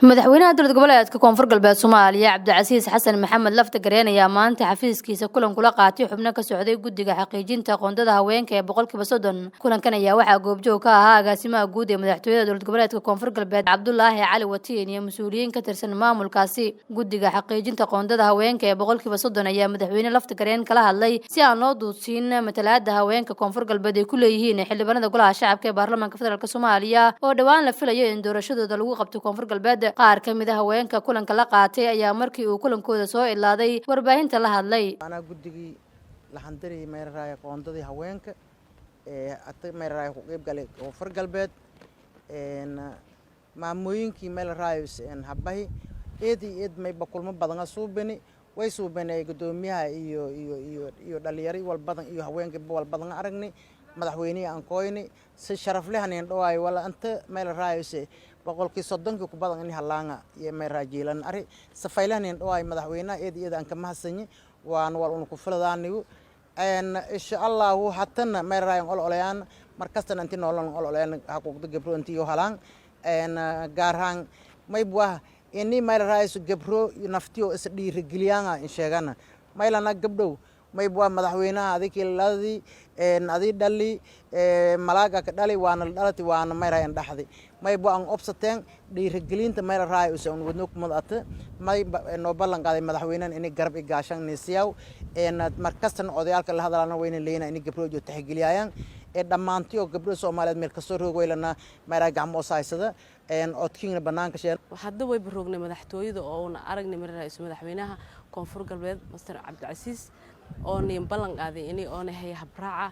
madaxweynaha dowlad goboleedka koonfur galbeed Soomaaliya Cabdicasiis Xasan Maxamed lafta gareynaya maanta xafiiskiisa kulan kula qaatay xubno ka socday guddiga xaqiijinta qoondada haweenka ee 30% kulankan ayaa waxa goobjoog ka ahaa agaasimaha guud ee madaxtooyada dowlad goboleedka koonfur galbeed Cabdullaahi Cali Watiin iyo mas'uuliyiin ka tirsan maamulkaasi guddiga xaqiijinta qoondada haweenka ee 30% ayaa madaxweyne lafta gareen kala hadlay si aan loo duudsiin matalaadda haweenka koonfur galbeed ay ku leeyihiin xildhibaanada golaha shacabka ee baarlamaanka federaalka Soomaaliya oo dhawaan la filayo in doorashadooda lagu qabto koonfur galbeed qaar ka mid ah haweenka kulanka la qaatay ayaa markii uu kulankooda soo ilaaday warbaahinta la hadlay ana guddigii la xandiray meeraay qoondadii haweenka ee meeraay ku qayb galay koonfur galbeed maamooyinkii meeraay habahi eed may bakulmo badan suubani way suubanay gudoomiyaha iyo dhalinyaro wal badan iyo haweenka wal badan aragnay madaxweynaha aan kooyni si sharaf leh aan dhawaay wala anta meeraay boqolkii 30 ku badan in halaanga iyo meeraajilan ari safaylahan dhawaay madaxweynaha eed aan ka mahadsanyi waan wal ku filadaanigu insha Allah hatana meeraayan ololayaan markastan intii noolan ololayaan xuquuqda gabdho intii halaan gaarhaan may buu ini meeraaysu gabdho naftiyo is dhiirigeliyaan in sheegana maylana gabdho may buu madaxweynaha adikii adi dhali malaaga ka dhali waana dhalati waana meeraayan dhaxdi may buu aan obsateen dhiirigelinta meeraay u soo wadno kumada may no ballan qaaday madaxweynaha in garab igaashan nisiyaw markastan odayalka la hadalana weyna leeyna in gabdho joogto taxgeliyaan dhamaantii gabdho Soomaaliyeed meel ka soo roogweylana meeraa gacmo saysada odkiina banaanka sheen hadda way baroognay madaxtooyada oo una aragnay madaxweynaha koonfur galbeed Mr. Cabdicasiis oo nin ballan qaaday in oo nahay habraaca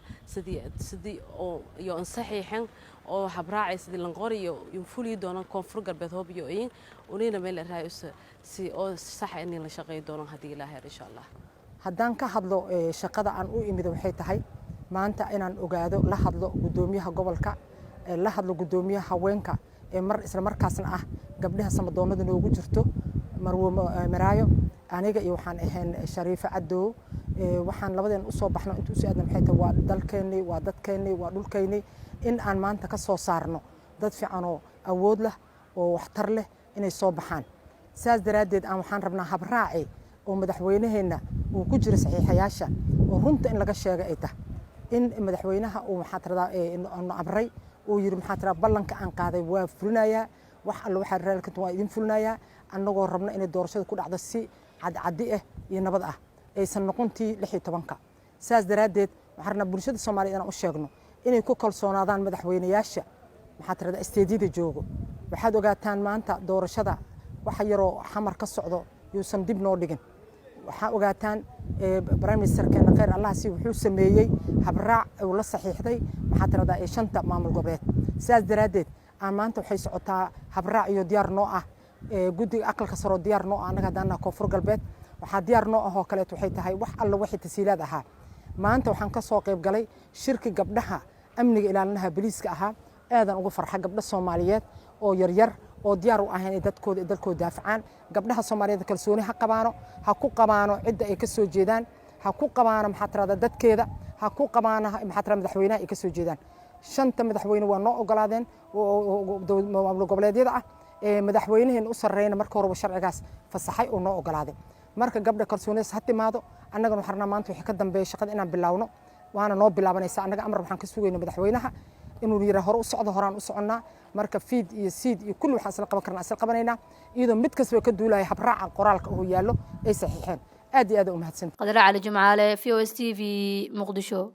sidii oo iyo saxiixan oo habraaca sidii lanqoriyo fuliyo doona koonfur galbeed hoobiyo in unina meel raayis si oo sax in la shaqeeyo doona hadii Ilaahay insha Allah haddaan ka hadlo shaqada aan u imid waxay tahay maanta inaan ogaado la hadlo gudoomiyaha gobolka la hadlo gudoomiyaha haweenka isla markaasna ah gabdhaha samadoonada noogu jirto marwo maraayo aniga iyo waxaan ahayn Shariifa Cadow waxaan labadeen u soo baxno intuu si aadan xayta waa dalkeenni waa dadkeenni waa dhulkeenni in aan maanta ka soo saarno dad fiican oo awood leh oo waxtar leh inay soo baxaan saas daraadeed aan waxaan rabnaa habraaci oo madaxweynaheena uu ku jiro saxiixayaasha oo runta in laga sheego ay tahay in madaxweynaha uu maxaatirada amray uu yiri maxaatirada ballanka aan qaaday waa fulinayaa wax alla waxa raalka waa idin fulinayaa annagoo rabna in doorashada ku dhacdo si cadcadi ah iyo nabad ah aysan noqontii 16ka saas daraadeed waxaana bulshada Soomaaliyeed inaan u sheegno inay ku kalsoonaadaan madaxweynayaasha maxaatirada isteediyada joogo waxaad ogaataan maanta doorashada waxa yaroo xamar ka socdo yuusan dib noo dhigin waxa ogaataan Prime Minister kan qeyr Allah si wuxuu sameeyay habraac oo la saxiixday maxaatirada ee shanta maamul goboleed saas daraadeed aan maanta waxay socotaa habraac iyo diyaar noo ah guddiga aqalka sare diyaar noo anaga hadana koonfur galbeed waxa diyaar noo ah oo kale waxay tahay wax alla wixii tasiilaad ahaa maanta waxaan ka soo qayb galay shirki gabdhaha amniga ilaalinaha booliiska ahaa aadan ugu farxa gabdha Soomaaliyeed oo yar oo diyaar u ahayn dalkooda daafacaan gabdhaha Soomaaliyeed kalsooni ha ku qabaano cidda ay ka soo jeedaan ha ku qabaano maxaatirada dadkeeda ha ku qabaano maxaatirada madaxweynaha ay ka soo jeedaan shanta madaxweyne waa noo ogolaadeen oo goboleedyada ah madaxweynaheen u sareeyna markii hore sharcigaas fasaxay oo noo ogolaaday marka gabdha kalsooniis ha timaado annagana waxaan maanta wixii ka dambeeyay shaqada inaan bilaawno waana noo bilaabanaysa annaga amar waxaan ka sugaynaa madaxweynaha inuu yiri hore u socdo horaan u soconnaa marka fiid iyo seed iyo kullu waxa isla qaban karnaa isla qabanaynaa iyadoo mid kasta ka duulay habraaca qoraalka oo yaallo ay saxiixeen aad iyo aad u mahadsan Qaadey Cali Jimcaale VOS TV Muqdisho.